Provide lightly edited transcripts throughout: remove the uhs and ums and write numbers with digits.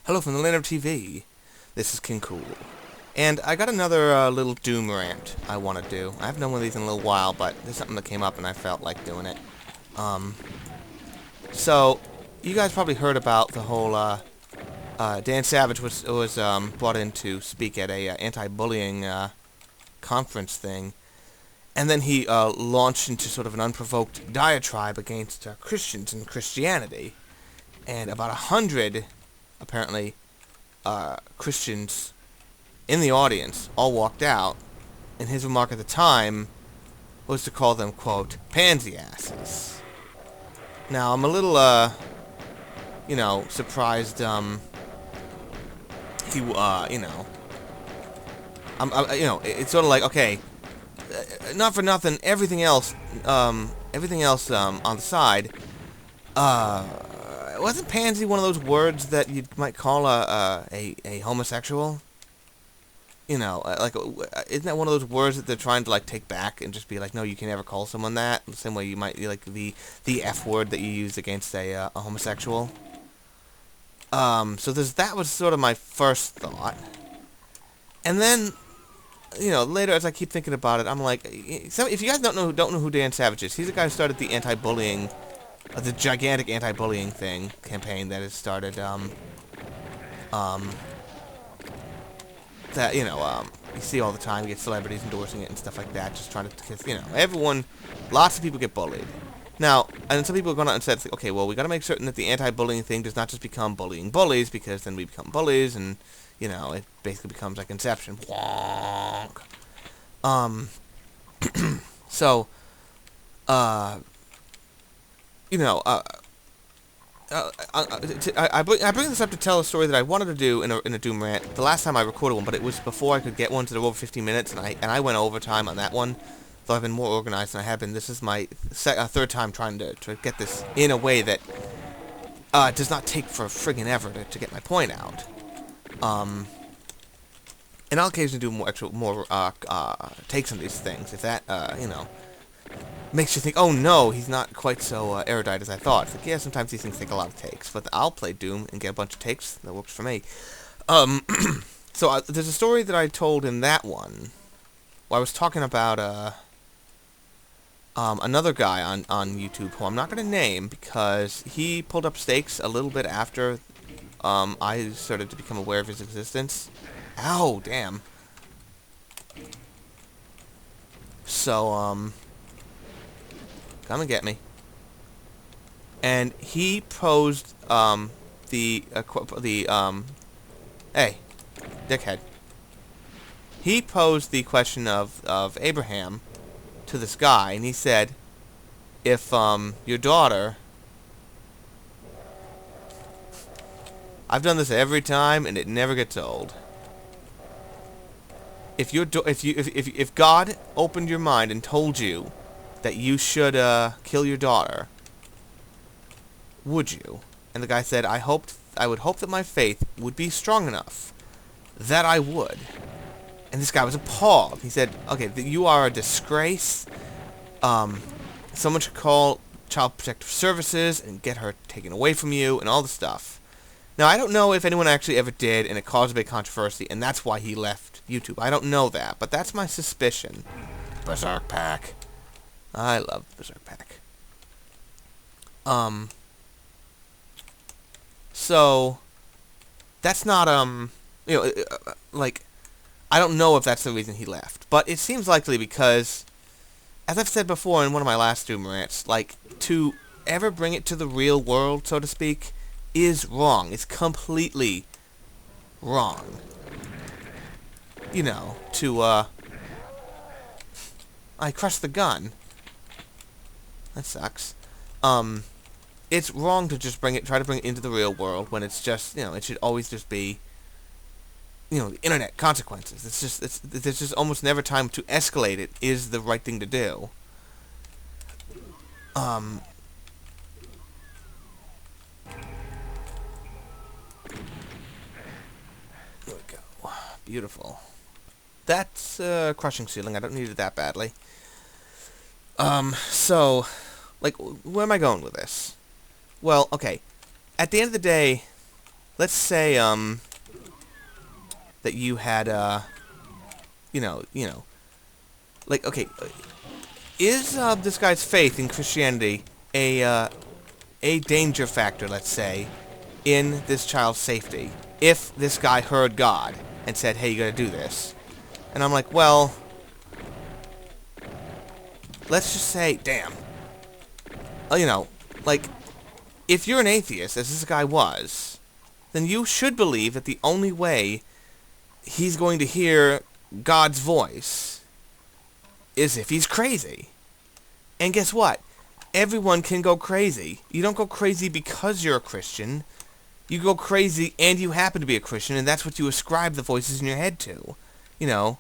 Hello from the land of TV. This is King Cool. And I got another little Doom rant I want to do. I haven't done one of these in a little while, but there's something that came up and I felt like doing it. Um, so, you guys probably heard about the whole, Dan Savage was brought in to speak at a anti-bullying conference thing. And then he launched into sort of an unprovoked diatribe against Christians and Christianity. And about 100, apparently, Christians in the audience all walked out, and his remark at the time was to call them, quote, pansy-asses. Now, I'm a little, surprised, it's sort of like, okay, not for nothing, everything else on the side, wasn't pansy one of those words that you might call a homosexual? You know, isn't that one of those words that they're trying to, like, take back and just be like, no, you can never call someone that? The same way you might, like, the F word that you use against a homosexual. So that was sort of my first thought. And then, later as I keep thinking about it, I'm like, if you guys don't know who Dan Savage is, he's the guy who started the anti-bullying, the gigantic anti-bullying campaign that has started, that, you see all the time, you get celebrities endorsing it and stuff like that, just trying to, because, lots of people get bullied. Now, and some people have gone out and said, okay, well, we got to make certain that the anti-bullying thing does not just become bullying bullies, because then we become bullies, and, it basically becomes like Inception. Wonk. So, I bring this up to tell a story that I wanted to do in a Doom rant the last time I recorded one, but it was before I could get one to over 15 minutes, and I went overtime on that one, though I've been more organized than I have been. This is my third time trying to get this in a way that does not take for friggin' ever to get my point out. And I'll occasionally do more takes on these things, if that, makes you think, oh no, he's not quite so erudite as I thought. It's like, yeah, sometimes these things take a lot of takes, but I'll play Doom and get a bunch of takes. That works for me. So there's a story that I told in that one, where I was talking about another guy on YouTube who I'm not going to name because he pulled up stakes a little bit after I started to become aware of his existence. Ow, damn. So, come and get me. And he posed, hey, dickhead. He posed the question of Abraham to this guy, and he said, if, your daughter... I've done this every time, and it never gets old. If God opened your mind and told you that you should kill your daughter, would you? And the guy said, I would hope that my faith would be strong enough that I would. And this guy was appalled. He said, okay, you are a disgrace. Someone should call Child Protective Services and get her taken away from you and all the stuff. Now, I don't know if anyone actually ever did, and it caused a big controversy, and that's why he left YouTube. I don't know that, but that's my suspicion. Berserk Pack. I love Berserk Pack. So, that's not, like, I don't know if that's the reason he left, but it seems likely because, as I've said before in one of my last Doom rants, like, to ever bring it to the real world, so to speak, is wrong. It's completely wrong. I crushed the gun. That sucks. It's wrong to just try to bring it into the real world when it's just, it should always just be, the internet consequences. There's just almost never time to escalate it is the right thing to do. There we go. Beautiful. That's crushing ceiling. I don't need it that badly. So, like, where am I going with this? Well, okay. At the end of the day, let's say, that you had, like, okay, is, this guy's faith in Christianity a danger factor, let's say, in this child's safety? If this guy heard God and said, hey, you gotta do this. And I'm like, well, let's just say, damn. Like, if you're an atheist, as this guy was, then you should believe that the only way he's going to hear God's voice is if he's crazy. And guess what? Everyone can go crazy. You don't go crazy because you're a Christian. You go crazy and you happen to be a Christian, and that's what you ascribe the voices in your head to. You know.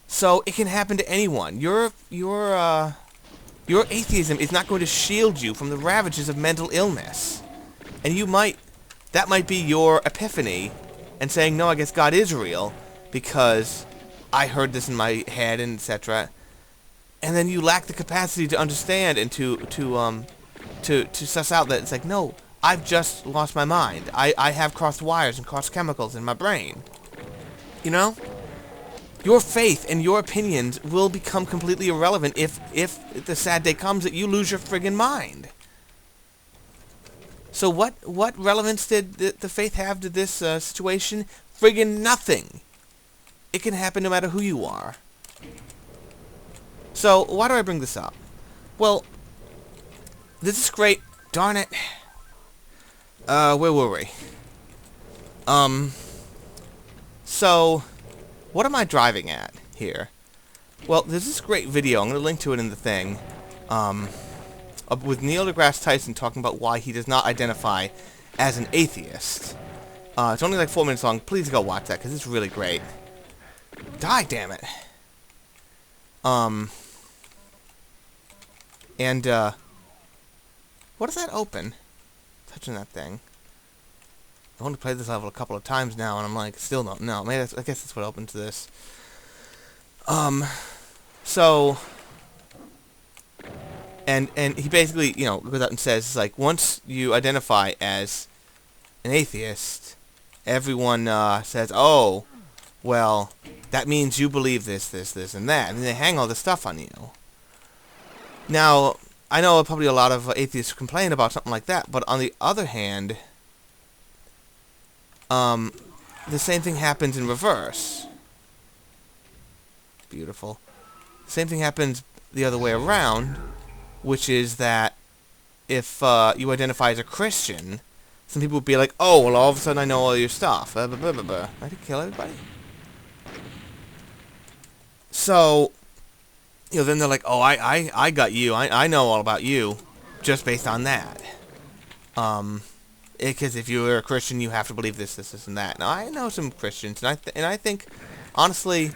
So it can happen to anyone. Your atheism is not going to shield you from the ravages of mental illness. And that might be your epiphany, and saying, no, I guess God is real, because I heard this in my head, and etc. And then you lack the capacity to understand and to suss out that it's like, no, I've just lost my mind. I have crossed wires and crossed chemicals in my brain. You know? Your faith and your opinions will become completely irrelevant if the sad day comes that you lose your friggin' mind. So what relevance did the faith have to this situation? Friggin' nothing. It can happen no matter who you are. So why do I bring this up? Well, this is great. Darn it. Where were we? So, what am I driving at here? Well, there's this great video. I'm going to link to it in the thing. With Neil deGrasse Tyson talking about why he does not identify as an atheist. It's only like 4 minutes long. Please go watch that, because it's really great. Die, damn it. What does that open? Touching that thing. I want to play this level a couple of times now, and I'm like, still no. No, maybe I guess that's what opens this. So, and he basically, goes out and says, like, once you identify as an atheist, everyone says, oh, well, that means you believe this, and that, and they hang all this stuff on you. Now, I know probably a lot of atheists complain about something like that, but on the other hand, the same thing happens in reverse. Beautiful. Same thing happens the other way around, which is that if you identify as a Christian, some people would be like, oh, well, all of a sudden I know all your stuff. I could kill everybody. So, then they're like, oh, I got you. I know all about you just based on that. Because if you're a Christian, you have to believe this, and that. Now, I know some Christians, and I think, honestly,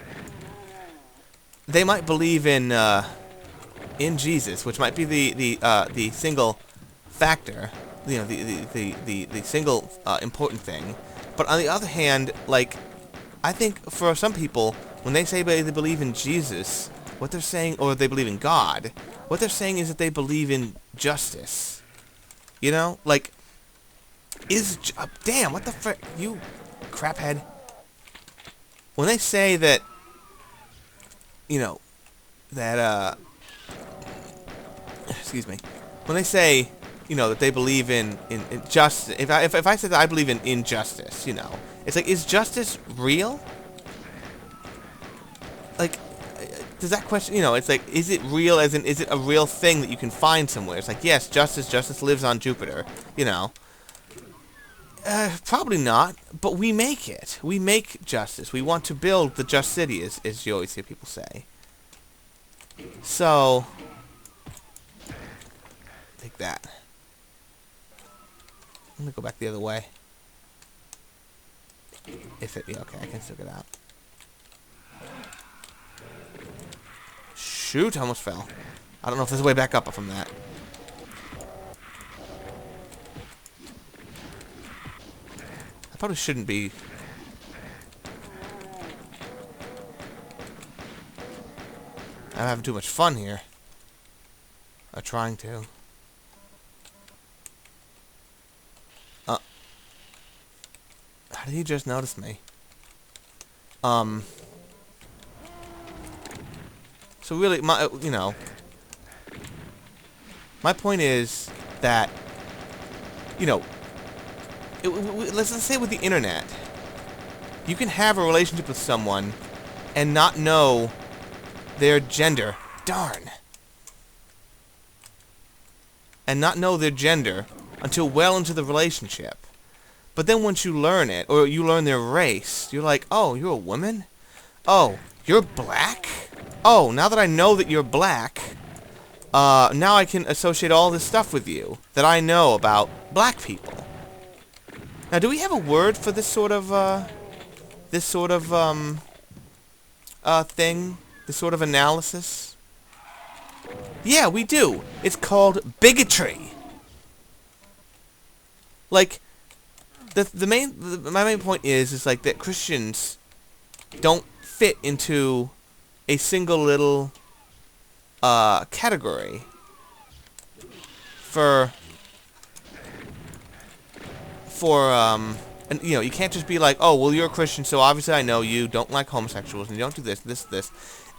they might believe in Jesus, which might be the single factor, the single important thing. But on the other hand, like, I think for some people, when they say they believe in Jesus, what they're saying, or they believe in God, what they're saying is that they believe in justice. Like, damn, what the frick, you craphead. When they say that, excuse me, when they say, that they believe in justice, if I said that I believe in injustice, it's like, is justice real? Like, does that question, it's like, is it real, as in, is it a real thing that you can find somewhere? It's like, yes, justice lives on Jupiter, Probably not, but we make it. We make justice. We want to build the just city, as you always hear people say. So, take that. I'm gonna go back the other way. Yeah, okay, I can still get out. Shoot, I almost fell. I don't know if there's a way back up from that. I probably shouldn't be. I'm having too much fun here. Or trying to. did he just notice me? So really, my point is that, let's say with the internet, you can have a relationship with someone and not know their gender. Darn. And not know their gender until well into the relationship. But then once you learn it, or you learn their race, you're like, oh, you're a woman? Oh, you're black? Oh, now that I know that you're black, now I can associate all this stuff with you that I know about black people. Now, do we have a word for this sort of thing? This sort of analysis? Yeah, we do. It's called bigotry. Like, my main point is like that Christians don't fit into a single little category and you can't just be like, oh, well, you're a Christian, so obviously I know you don't like homosexuals and you don't do this. And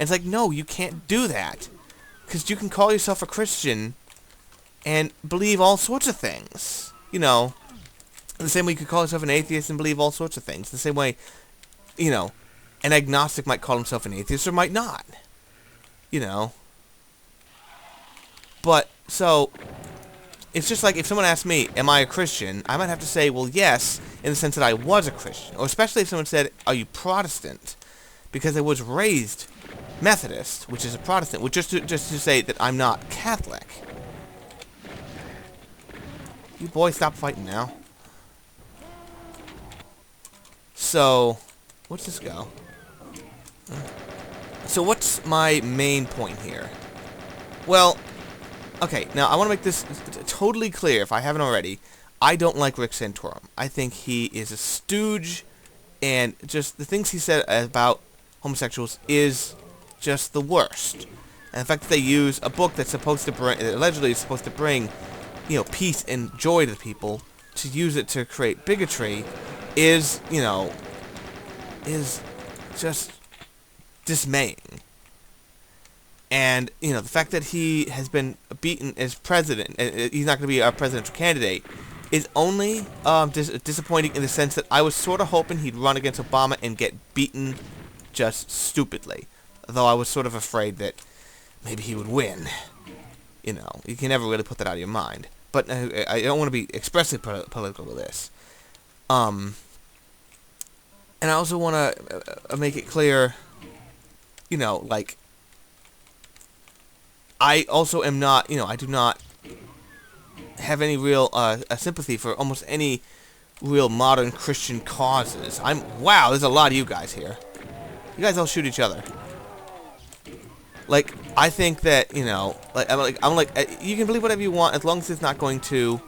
it's like, no, you can't do that, because you can call yourself a Christian and believe all sorts of things. The same way you could call yourself an atheist and believe all sorts of things. The same way, an agnostic might call himself an atheist or might not. But, so, it's just like if someone asked me, am I a Christian? I might have to say, well, yes, in the sense that I was a Christian. Or especially if someone said, are you Protestant? Because I was raised Methodist, which is a Protestant, which just to say that I'm not Catholic. You boys stop fighting now. So, what's this go? So what's my main point here? Well, okay, now I want to make this totally clear, if I haven't already. I don't like Rick Santorum. I think he is a stooge, and just the things he said about homosexuals is just the worst. And the fact that they use a book that's supposed to bring, allegedly is supposed to bring, peace and joy to the people, to use it to create bigotry is, is just dismaying. And, the fact that he has been beaten as president, he's not going to be a presidential candidate, is only disappointing in the sense that I was sort of hoping he'd run against Obama and get beaten just stupidly. Though I was sort of afraid that maybe he would win. You can never really put that out of your mind. But I don't want to be expressly political with this. And I also want to make it clear, like, I also am not, I do not have any real sympathy for almost any real modern Christian causes. Wow, there's a lot of you guys here. You guys all shoot each other. Like, I think that, I'm like, you can believe whatever you want as long as it's not going to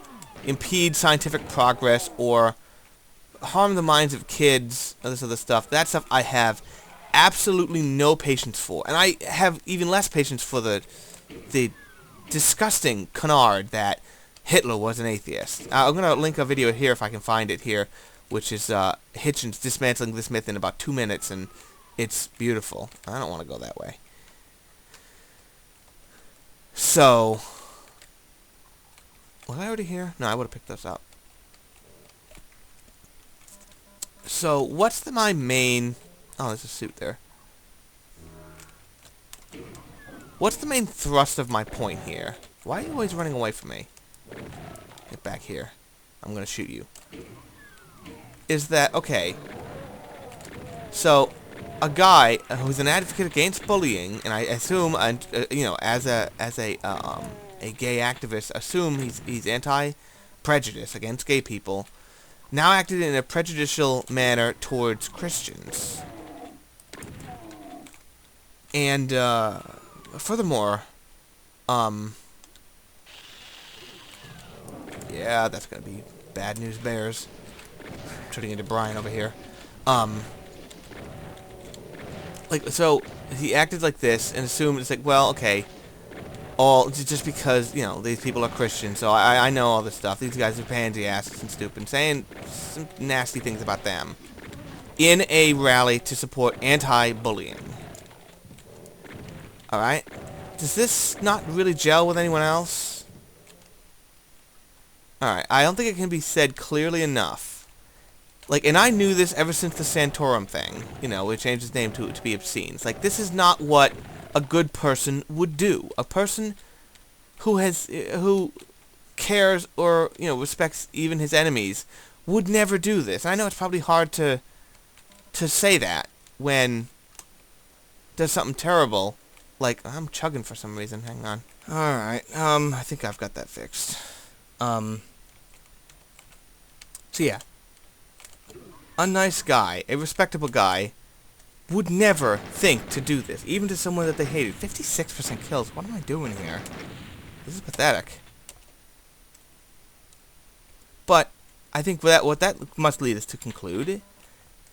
impede scientific progress or harm the minds of kids and this other stuff. That stuff I have absolutely no patience for. And I have even less patience for the disgusting canard that Hitler was an atheist. I'm going to link a video here if I can find it here, which is Hitchens dismantling this myth in about 2 minutes, and it's beautiful. I don't want to go that way. So, was I already here? No, I would have picked this up. So, what's my main... Oh, there's a suit there. What's the main thrust of my point here? Why are you always running away from me? Get back here. I'm gonna shoot you. Is that... Okay. So, a guy who's an advocate against bullying, and I assume, as a gay activist, assume he's anti-prejudice against gay people, now acted in a prejudicial manner towards Christians. And, furthermore, yeah, that's gonna be bad news bears. Turning into Brian over here. Like, so, he acted like this and assumed it's like, well, okay, all just because, you know, these people are Christian, so I know all this stuff. These guys are pansy-assed and stupid, saying some nasty things about them in a rally to support anti-bullying. Alright? Does this not really gel with anyone else? Alright, I don't think it can be said clearly enough. Like, and I knew this ever since the Santorum thing. You know, we changed his name to be obscene. It's like, this is not what a good person would do. A person who cares or, you know, respects even his enemies would never do this. And I know it's probably hard to say that when does something terrible. Like, I'm chugging for some reason. Hang on. Alright, I think I've got that fixed. So yeah. A nice guy, a respectable guy, would never think to do this, even to someone that they hated. 56% kills. What am I doing here? This is pathetic. But I think what that must lead us to conclude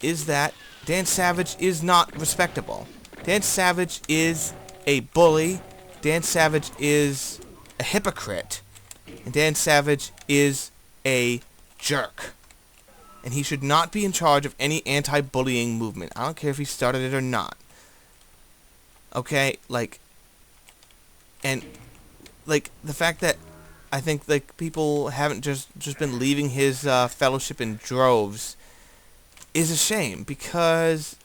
is that Dan Savage is not respectable. Dan Savage is a bully. Dan Savage is a hypocrite. And Dan Savage is a jerk. And he should not be in charge of any anti-bullying movement. I don't care if he started it or not. Okay? Like, and, like, the fact that I think, like, people haven't just been leaving his fellowship in droves is a shame, because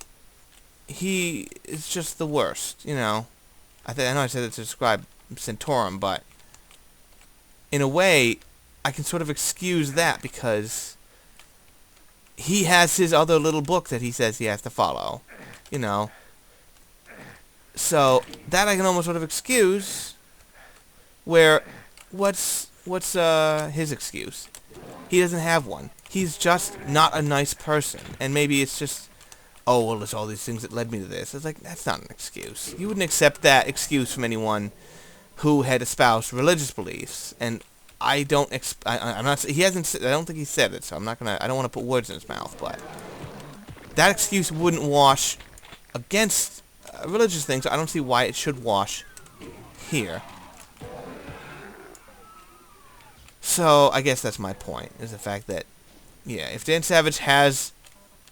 he is just the worst, you know? I know I said it to describe Santorum, but in a way, I can sort of excuse that, because he has his other little book that he says he has to follow, you know. So that I can almost sort of excuse. Where, what's his excuse? He doesn't have one. He's just not a nice person, and maybe it's just, oh well, there's all these things that led me to this. It's like, that's not an excuse. You wouldn't accept that excuse from anyone who had espoused religious beliefs, and I don't I'm not. He hasn't. I don't think he said it, so I'm not gonna. I don't want to put words in his mouth, but that excuse wouldn't wash against religious things. I don't see why it should wash here. So I guess that's my point: is the fact that, yeah, if Dan Savage has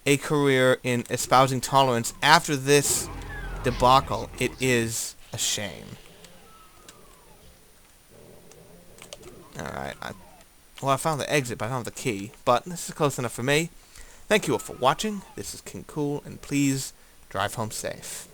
a career in espousing tolerance after this debacle, it is a shame. Alright, I found the exit, but I don't have the key. But this is close enough for me. Thank you all for watching. This is King Cool, and please drive home safe.